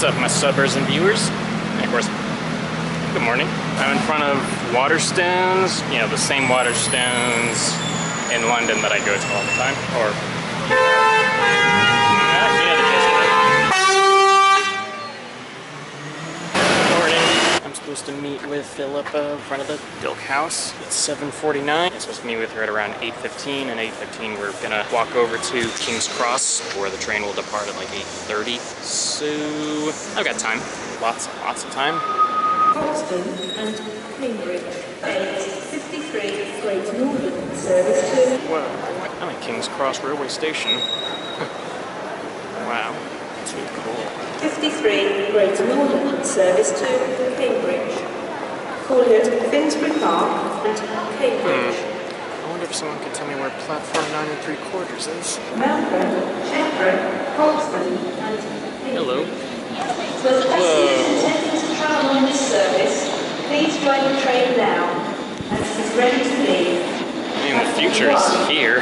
What's up, my subbers and viewers? And of course, good morning. I'm in front of Waterstones, you know, the same Waterstones in London that I go to all the time. Or, you know the gist of it. Good morning. I'm supposed to meet with Philippa in front of the Dilk house. It's 7:49. I'm supposed to meet with her at around 8:15, and 8:15 we're gonna walk over to King's Cross, where the train will depart at like 8:30. So I've got time. Lots of time. Hoxton and Cambridge, 8:53 Great Northern service to... Whoa, I'm at King's Cross railway station. Wow, too cool. 53 Great Northern service to Cambridge. Call at Finsbury Park and Cambridge. I wonder if someone could tell me where platform 9 3/4 is. Melbourne, Shepperton, Hoxton and Cambridge. Hello. For the passengers intending to travel on this service, please join the train now and it is ready to leave. I mean, the future is here.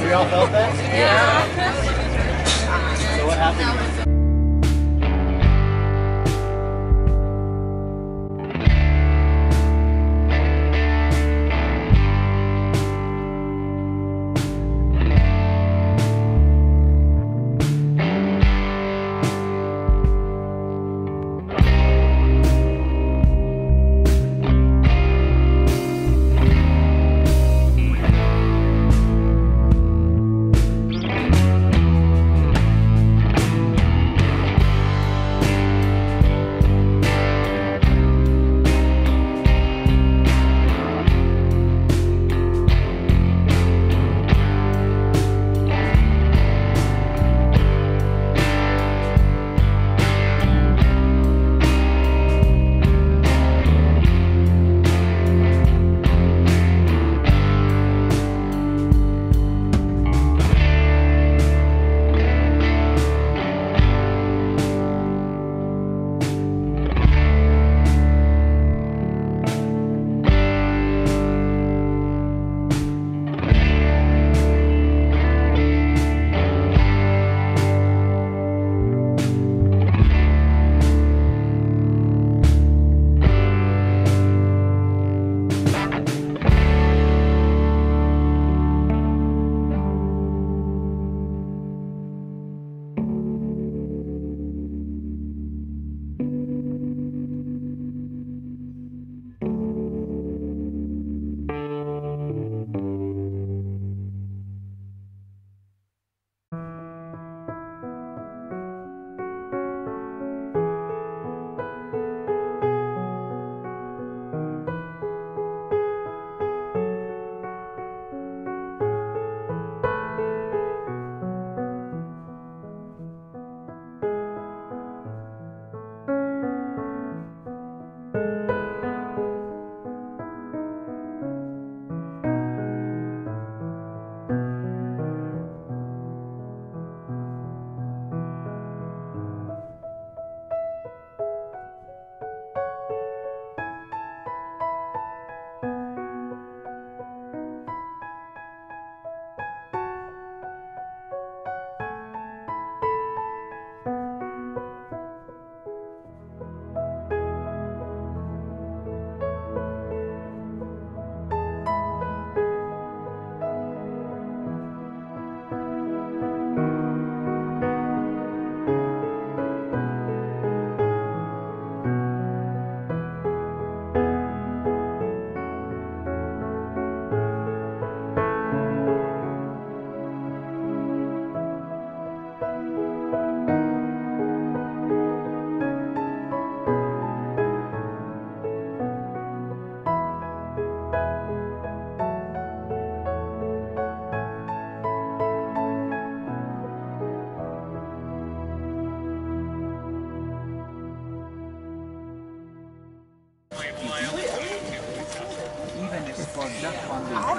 We all felt that? Yeah. So what happened?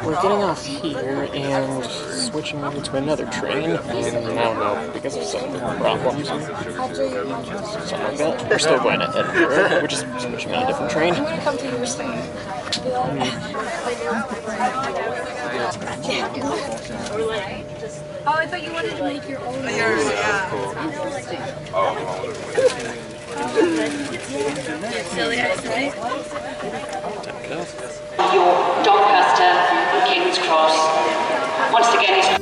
we're getting off here and switching over to another train, and I don't know, because of some problems or something like that. We're still going to Edinburgh, we're just switching on a different train. I'm gonna come to your stand. Oh, I thought you wanted to make your own. York, Doncaster and King's Cross. Once again,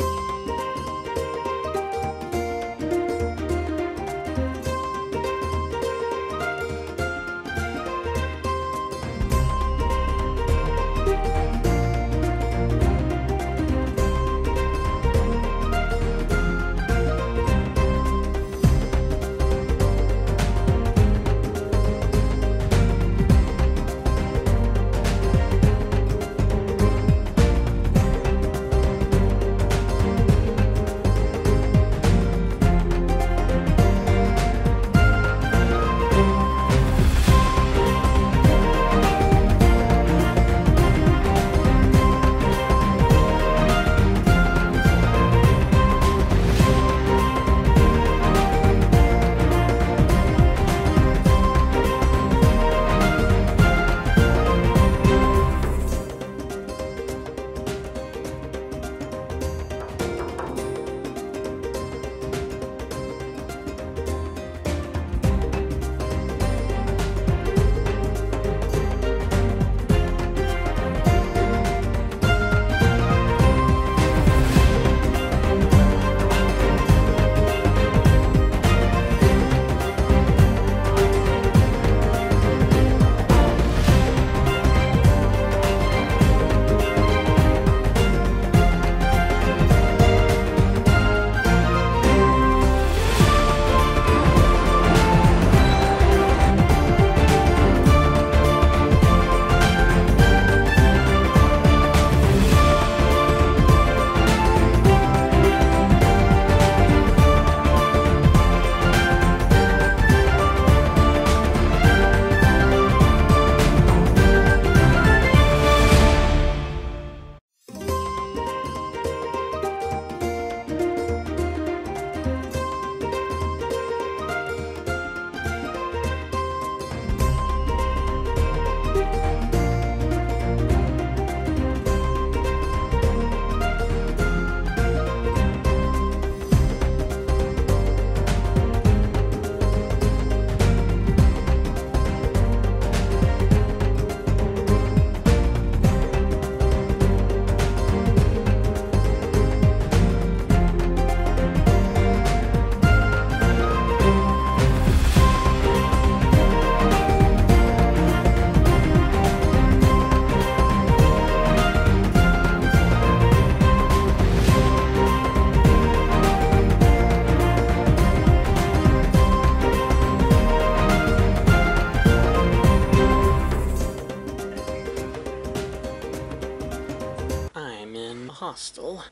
hostel.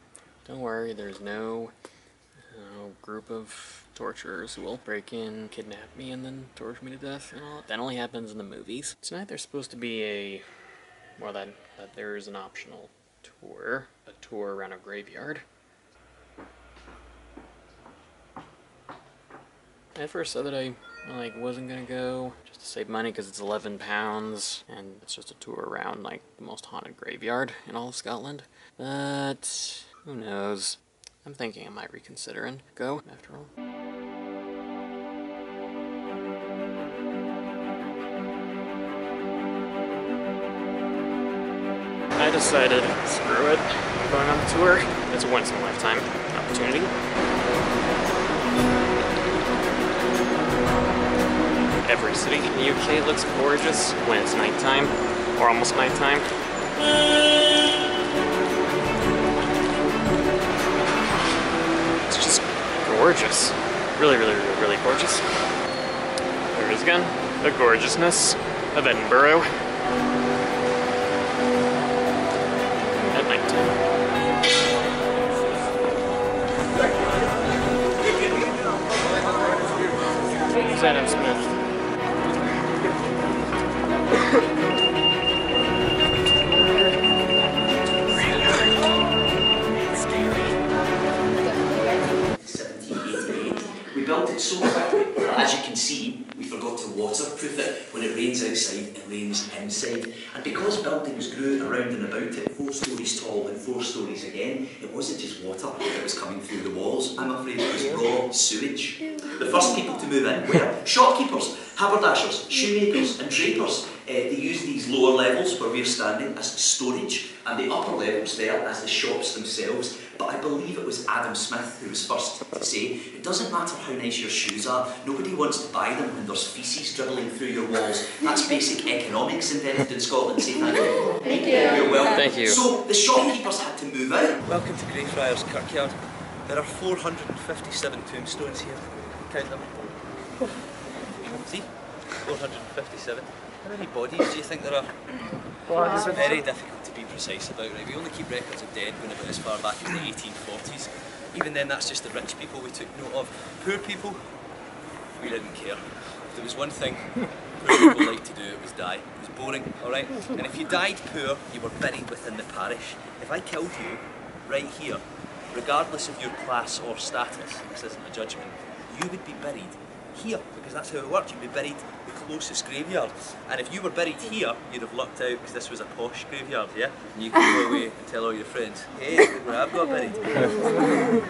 Don't worry, there's no group of torturers who will break in, kidnap me, and then torture me to death and all. That only happens in the movies. Tonight there's supposed to be that there is an optional tour. A tour around a graveyard. I at first said that I wasn't gonna go just to save money because it's £11 and it's just a tour around like the most haunted graveyard in all of Scotland. But who knows? I'm thinking I might reconsider and go after all. I decided, screw it, I'm going on the tour. It's a once-in-a-lifetime opportunity. Every city in the UK looks gorgeous when it's nighttime, or almost nighttime. It's just gorgeous. Really, really, really, really gorgeous. There it is again, the gorgeousness of Edinburgh at nighttime. It's Adam Smith. But as you can see, we forgot to waterproof it. When it rains outside, it rains inside. And because buildings grew around and about it, 4 stories tall and 4 stories again, it wasn't just water that was coming through the walls. I'm afraid it was raw sewage. The first people to move in were shopkeepers, haberdashers, shoemakers and drapers. They used these lower levels where we're standing as storage, and the upper levels there as the shops themselves. But I believe it was Adam Smith who was first to say, it doesn't matter how nice your shoes are, nobody wants to buy them when there's faeces dribbling through your walls. That's basic economics invented in Scotland. Say thank you. Thank you. You're welcome. Thank you. So the shopkeepers had to move out. Welcome to Greyfriars Kirkyard. There are 457 tombstones here. Count them. See? 457. How many bodies do you think there are? It's very difficult to be precise about, right? We only keep records of dead going about as far back as the 1840s. Even then, that's just the rich people we took note of. Poor people, we didn't care. If there was one thing poor people liked to do, it was die. It was boring, alright? And if you died poor, you were buried within the parish. If I killed you right here, regardless of your class or status, this isn't a judgment, you would be buried here, because that's how it worked. You'd be buried the closest graveyard. And if you were buried here, you'd have lucked out because this was a posh graveyard, yeah? And you could go away and tell all your friends, hey, look where I've got buried.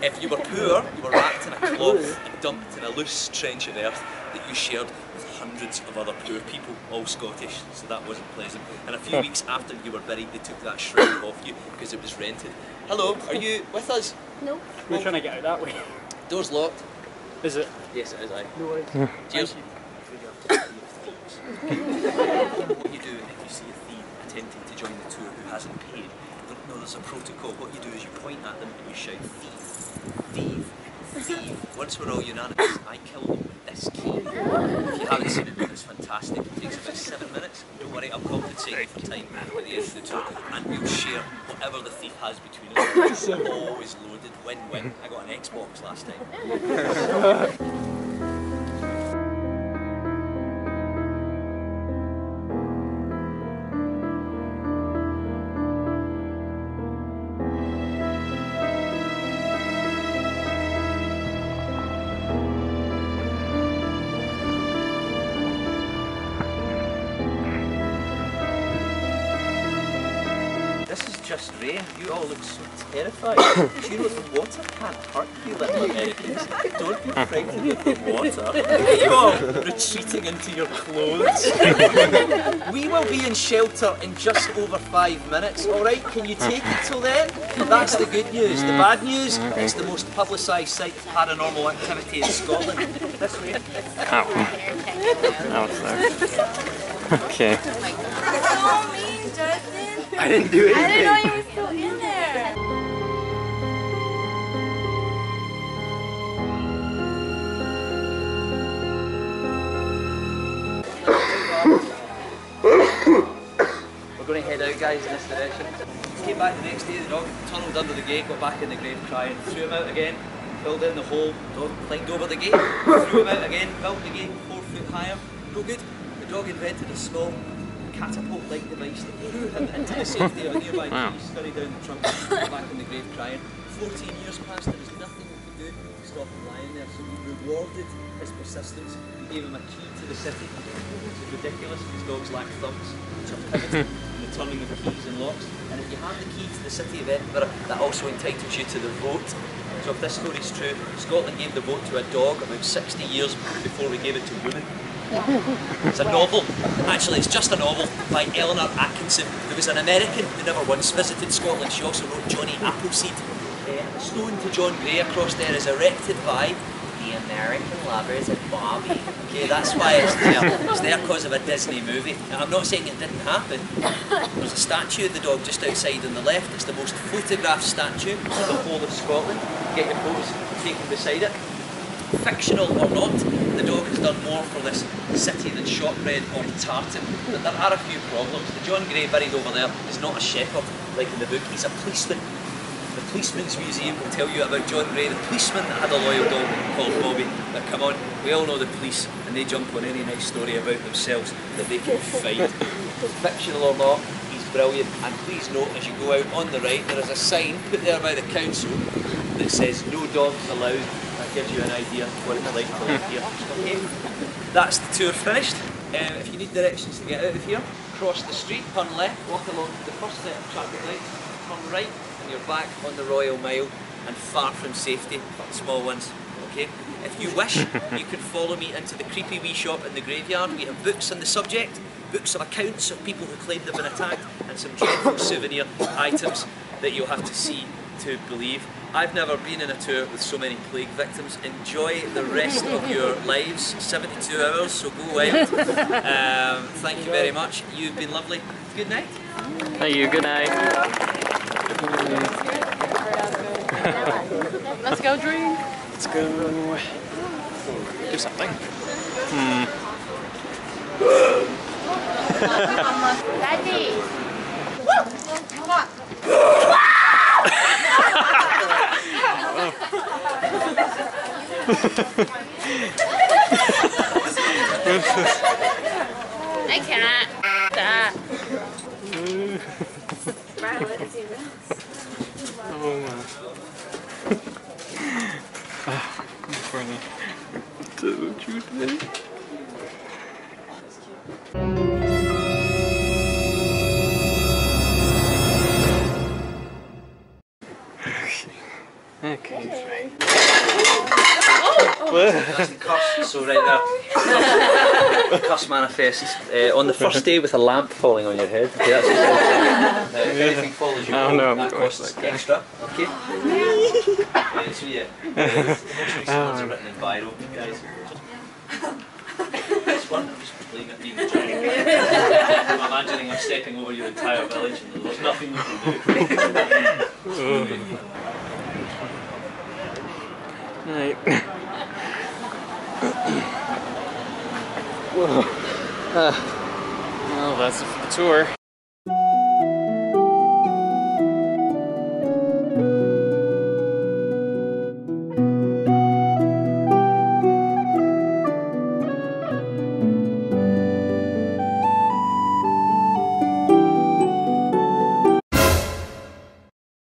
If you were poor, you were wrapped in a cloth and dumped in a loose trench of earth that you shared with hundreds of other poor people, all Scottish, so that wasn't pleasant. And a few weeks after you were buried, they took that shroud off you because it was rented. Hello, are you with us? No. We're trying to get out that way. Door's locked. Is it? Yes, it is, aye. No worries. Cheers. What you do if you see a thief attempting to join the tour who hasn't paid, no, there's a protocol. What you do is you point at them and you shout, thief, thief, thief. Once we're all unanimous, I kill them with this key. If you haven't seen it, it's fantastic. It takes about 7 minutes. Don't worry, I'll compensate you for time at the end of the tour, and we'll share whatever the thief has between us. Always loaded, win-win. I got an Xbox last time. Just rain. You all look so terrified. Do you know the water can't hurt you, little Americans? Don't be frightened of the water. You all retreating into your clothes. We will be in shelter in just over 5 minutes, alright? Can you take it till then? That's the good news. The bad news, it's the most publicised site of paranormal activity in Scotland. This way. Ow. Ow, sorry. Okay. So mean, Justin. I didn't do anything. I didn't know you were still in there. We're going to head out, guys, in this direction. Came back the next day, the dog tunnelled under the gate, got back in the grave crying, threw him out again, filled in the hole, dog climbed over the gate, threw him out again, built the gate 4 foot higher. No good. The dog invented a small catapult-like device that threw him into the safety of a nearby tree, scurried down the trunk, got back in the grave crying. 14 years passed, there was nothing we could do to stop him lying there, so we rewarded his persistence. We gave him a key to the city, which is ridiculous because dogs lack thumbs, which are pivotal in the turning of keys and locks. And if you have the key to the city of Edinburgh, that also entitles you to the vote. So if this story is true, Scotland gave the vote to a dog about 60 years before we gave it to women. It's a novel. Actually, it's just a novel by Eleanor Atkinson, who was an American who never once visited Scotland. She also wrote Johnny Appleseed. The stone to John Gray across there is erected by the American lovers of Bobby. Okay, that's why it's there. It's there because of a Disney movie. Now, I'm not saying it didn't happen. There's a statue of the dog just outside on the left. It's the most photographed statue in the whole of Scotland. Get your photos taken beside it. Fictional or not, the dog has done more for this city than shortbread or tartan. But there are a few problems. The John Gray buried over there is not a shepherd like in the book, he's a policeman. The Policeman's Museum will tell you about John Gray, the policeman that had a loyal dog called Bobby. But come on, we all know the police and they jump on any nice story about themselves that they can find. Fictional or not, he's brilliant. And please note, as you go out on the right, there is a sign put there by the council that says no dogs allowed at gives you an idea of what it's like to live here. Okay, that's the tour finished. If you need directions to get out of here, cross the street, turn left, walk along the first set of traffic lights, turn right, and you're back on the Royal Mile and far from safety, small ones. Okay. If you wish, you can follow me into the creepy wee shop in the graveyard. We have books on the subject, books of accounts of people who claim they've been attacked, and some dreadful souvenir items that you'll have to see to believe. I've never been in a tour with so many plague victims. Enjoy the rest of your lives, 72 hours, so go wild. Thank you very much. You've been lovely. Good night. Thank you, good night. Let's go drink. Let's go do something. Daddy. I can't. That. Oh my. Funny. Don't you think? Okay. That's the curse, so right there. The curse manifests on the first day with a lamp falling on your head. Okay, that's if anything follows you, that costs extra. Okay? So yeah, most recent ones are written in biro, guys. It's fun, I'm just playing at being a giant. I'm imagining I'm stepping over your entire village and there's nothing you can do. Night. Well, that's it for the tour.